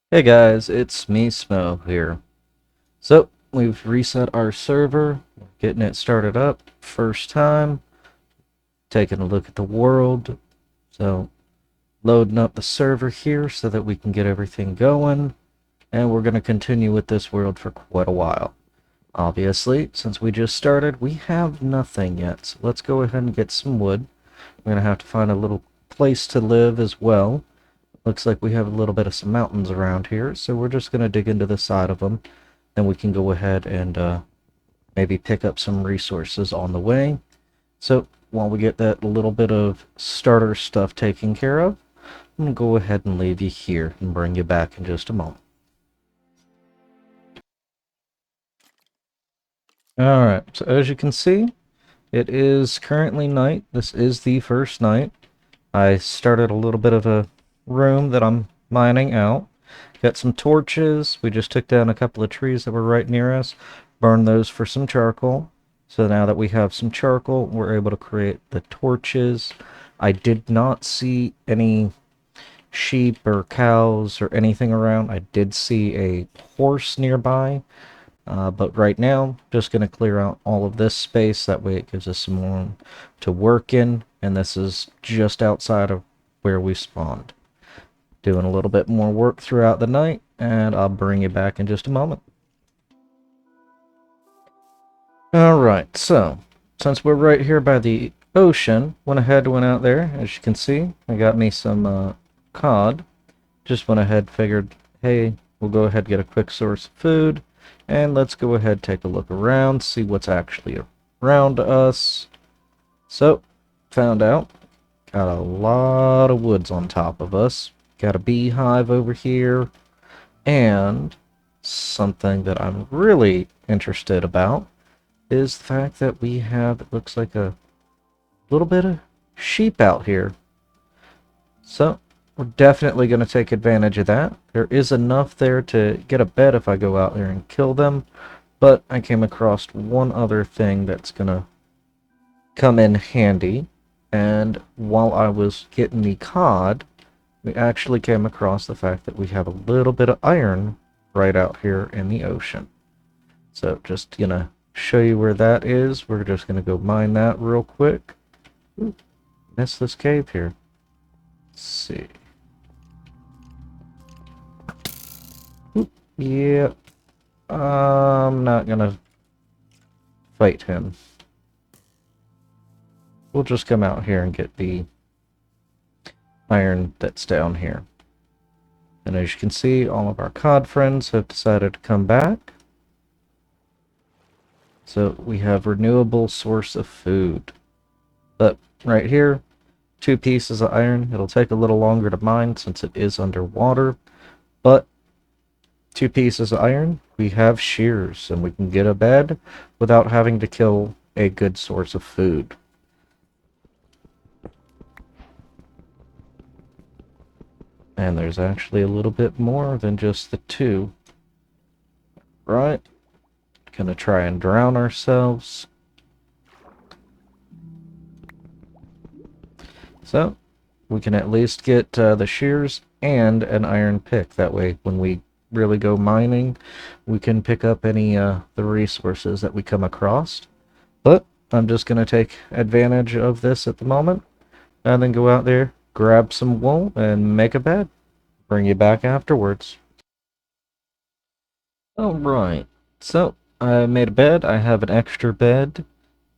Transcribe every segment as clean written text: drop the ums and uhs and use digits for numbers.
Hey guys, it's me, SMO here. So, we've reset our server, getting it started up, first time, taking a look at the world. So, loading up the server here so that we can get everything going, and we're going to continue with this world for quite a while. Obviously, since we just started, we have nothing yet, so let's go ahead and get some wood. We're going to have to find a little place to live as well. Looks like we have a little bit of some mountains around here, so we're just going to dig into the side of them. Then we can go ahead and maybe pick up some resources on the way. So while we get that little bit of starter stuff taken care of, I'm going to go ahead and leave you here and bring you back in just a moment. Alright, so as you can see, it is currently night. This is the first night. I started a little bit of a room that I'm mining out. Got some torches. We just took down a couple of trees that were right near us. Burned those for some charcoal. So now that we have some charcoal, we're able to create the torches. I did not see any sheep or cows or anything around. I did see a horse nearby. But right now, just going to clear out all of this space. That way it gives us some room to work in. And this is just outside of where we spawned. Doing a little bit more work throughout the night, and I'll bring you back in just a moment. Alright, so, since we're right here by the ocean, went out there, as you can see. I got me some cod. Just went ahead, figured, hey, we'll go ahead and get a quick source of food, and let's go ahead take a look around, see what's actually around us. So, found out, got a lot of woods on top of us. Got a beehive over here, and something that I'm really interested about is the fact that we have, it looks like a little bit of sheep out here. So, we're definitely going to take advantage of that. There is enough there to get a bed if I go out there and kill them, but I came across one other thing that's going to come in handy, and while I was getting the cod, we actually came across the fact that we have a little bit of iron right out here in the ocean. So just gonna show you where that is. We're just gonna go mine that real quick. Ooh, missed this cave here. Let's see. Ooh, yeah, I'm not gonna fight him. We'll just come out here and get the iron that's down here. And as you can see, all of our cod friends have decided to come back. So we have renewable source of food. But right here, 2 pieces of iron. It'll take a little longer to mine since it is underwater. But 2 pieces of iron, we have shears and we can get a bed without having to kill a good source of food. And there's actually a little bit more than just the 2. Right? Gonna try and drown ourselves. So, we can at least get the shears and an iron pick. That way, when we really go mining, we can pick up any the resources that we come across. But I'm just going to take advantage of this at the moment, and then go out there, grab some wool, and make a bed. Bring you back afterwards. Alright, so I made a bed. I have an extra bed.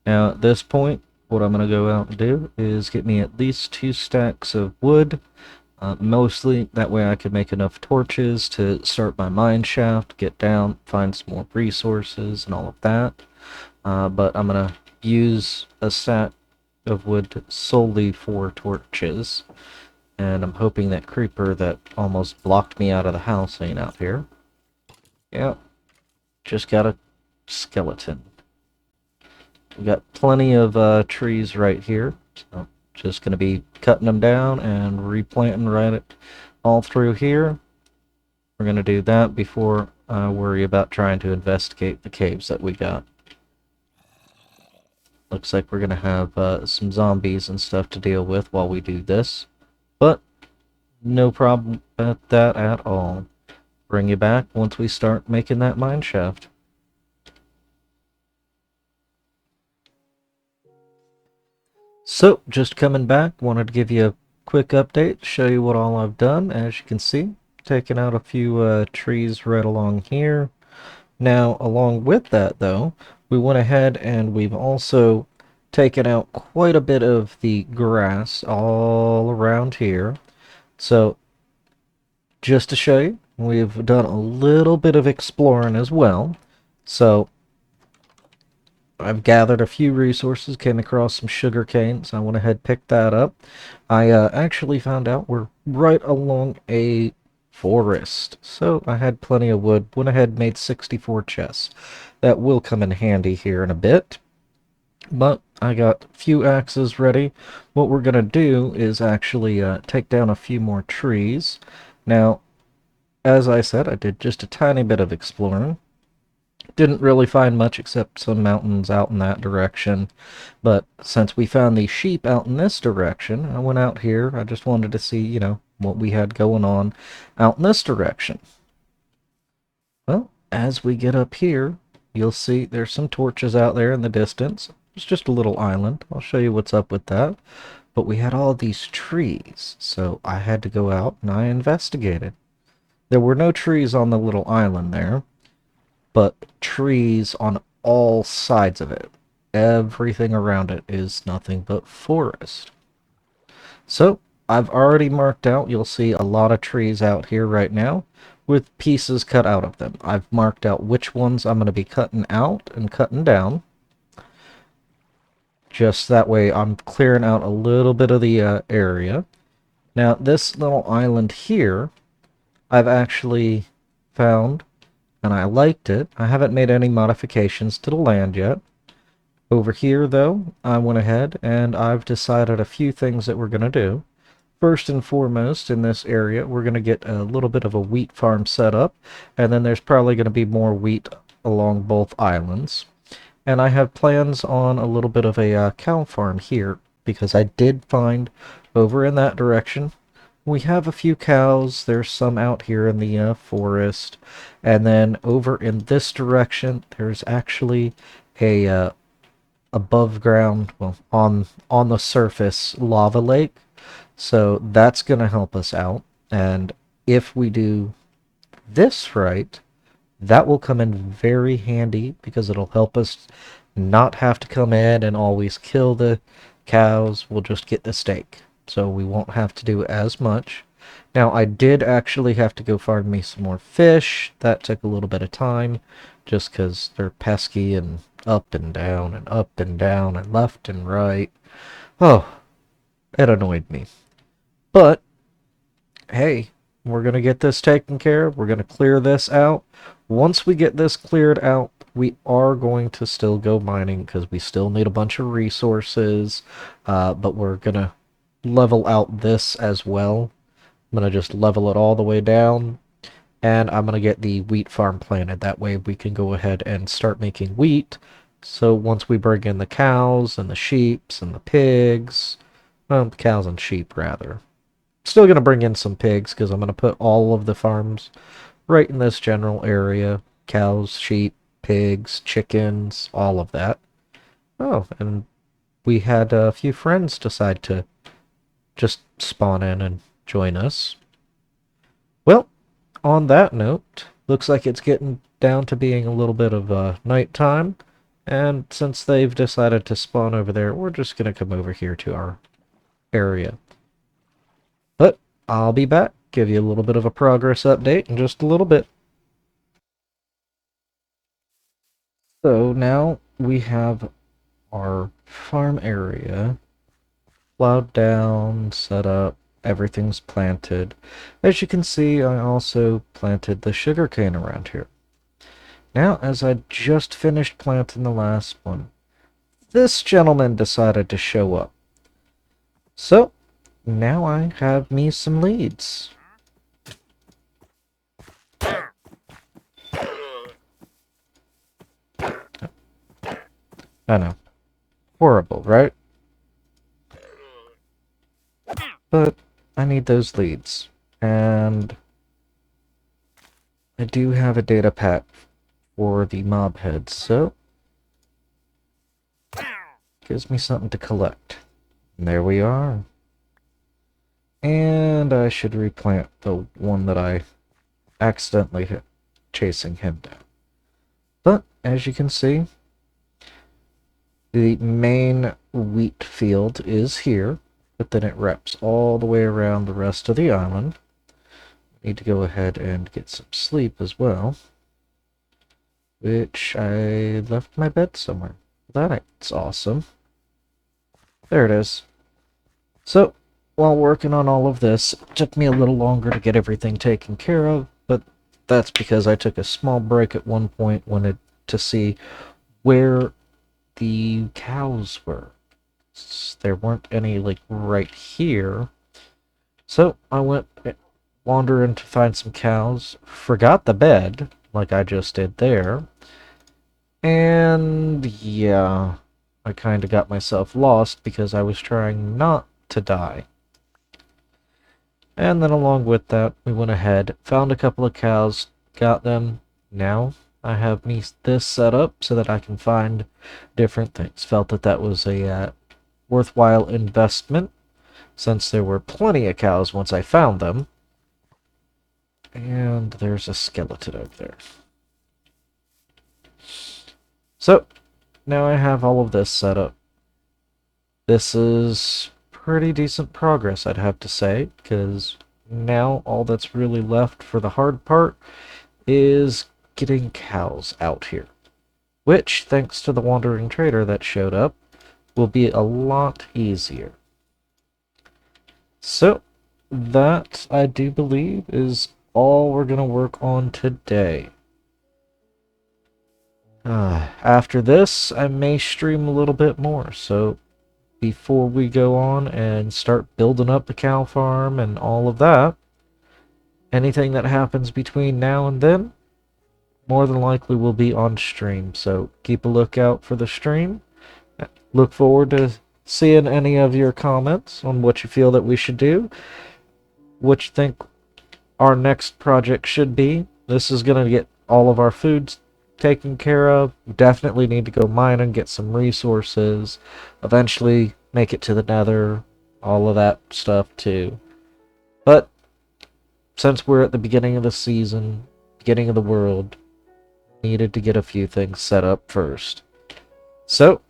Now at this point, what I'm going to go out and do is get me at least 2 stacks of wood. Mostly, that way I can make enough torches to start my mine shaft, get down, find some more resources and all of that. But I'm going to use a stack of wood solely for torches. And I'm hoping that creeper that almost blocked me out of the house ain't out here. Yep, just got a skeleton. We got plenty of trees right here, so just going to be cutting them down and replanting right all through here. We're going to do that before I worry about trying to investigate the caves that we got. Looks like we're going to have some zombies and stuff to deal with while we do this, but no problem about that at all. bring you back once we start making that mine shaft. So, just coming back, wanted to give you a quick update, show you what all I've done. As you can see, taking out a few trees right along here. Now, along with that, though, we went ahead and we've also taken out quite a bit of the grass all around here. So, just to show you, we've done a little bit of exploring as well. So, I've gathered a few resources, came across some sugar canes. I went ahead, picked that up. I actually found out we're right along a forest. So I had plenty of wood. Went ahead, made 64 chests. That will come in handy here in a bit. But I got a few axes ready. What we're going to do is actually take down a few more trees. Now, as I said, I did just a tiny bit of exploring. Didn't really find much except some mountains out in that direction. But since we found these sheep out in this direction, I went out here. I just wanted to see, what we had going on out in this direction. Well, as we get up here, you'll see there's some torches out there in the distance. It's just a little island. I'll show you what's up with that. But we had all these trees, so I had to go out and I investigated. There were no trees on the little island there, but trees on all sides of it. Everything around it is nothing but forest. So, I've already marked out, you'll see a lot of trees out here right now with pieces cut out of them. I've marked out which ones I'm going to be cutting out and cutting down. Just that way I'm clearing out a little bit of the area. Now, this little island here, I've actually found and I liked it. I haven't made any modifications to the land yet. Over here, though, I went ahead and I've decided a few things that we're going to do. First and foremost, in this area, we're going to get a little bit of a wheat farm set up, and then there's probably going to be more wheat along both islands. And I have plans on a little bit of a cow farm here, because I did find over in that direction we have a few cows. There's some out here in the forest. And then over in this direction, there's actually a above ground, well, on the surface lava lake. So that's going to help us out. And if we do this right, that will come in very handy because it'll help us not have to come in and always kill the cows. We'll just get the steak. So we won't have to do as much. Now, I did actually have to go find me some more fish. That took a little bit of time just because they're pesky and up and down and up and down and left and right. Oh, it annoyed me. But, hey, we're going to get this taken care of. We're going to clear this out. Once we get this cleared out, we are going to still go mining because we still need a bunch of resources. But we're going to level out this as well. I'm going to just level it all the way down. And I'm going to get the wheat farm planted. That way we can go ahead and start making wheat. So once we bring in the cows and the sheep and the pigs, well, cows and sheep rather. Still going to bring in some pigs because I'm going to put all of the farms right in this general area. Cows, sheep, pigs, chickens, all of that. Oh, and we had a few friends decide to just spawn in and join us. Well, on that note, looks like it's getting down to being a little bit of nighttime. And since they've decided to spawn over there, we're just going to come over here to our area. But I'll be back, give you a little bit of a progress update in just a little bit. So now we have our farm area plowed down, set up, everything's planted. As you can see, I also planted the sugarcane around here. Now, as I just finished planting the last one, this gentleman decided to show up. So, now I have me some leads. I know. Horrible, right? But I need those leads. And I do have a data pack for the mob heads, so gives me something to collect. And there we are. And I should replant the one that I accidentally hit chasing him down. But as you can see, the main wheat field is here, but then it wraps all the way around the rest of the island. Need to go ahead and get some sleep as well, which I left my bed somewhere. That's awesome. There it is. So, while working on all of this, it took me a little longer to get everything taken care of, but that's because I took a small break at one point to see where the cows were. There weren't any, like, right here. So, I went wandering to find some cows, forgot the bed, like I just did there, and yeah, I kind of got myself lost because I was trying not to die. And then along with that, we went ahead, found a couple of cows, got them. Now I have this set up so that I can find different things. Felt that that was a worthwhile investment since there were plenty of cows once I found them. And there's a skeleton over there. So, now I have all of this set up. This is pretty decent progress, I'd have to say, because now all that's really left for the hard part is getting cows out here. Which, thanks to the wandering trader that showed up, will be a lot easier. So, that, I do believe, is all we're going to work on today. After this, I may stream a little bit more, so before we go on and start building up the cow farm and all of that, anything that happens between now and then, more than likely will be on stream, so keep a lookout for the stream. Look forward to seeing any of your comments on what you feel that we should do, what you think our next project should be. This is going to get all of our foods taken care of. We definitely need to go mine and get some resources. Eventually make it to the nether. All of that stuff too. But since we're at the beginning of the season, beginning of the world, needed to get a few things set up first. So,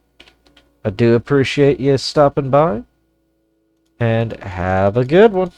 I do appreciate you stopping by. And have a good one.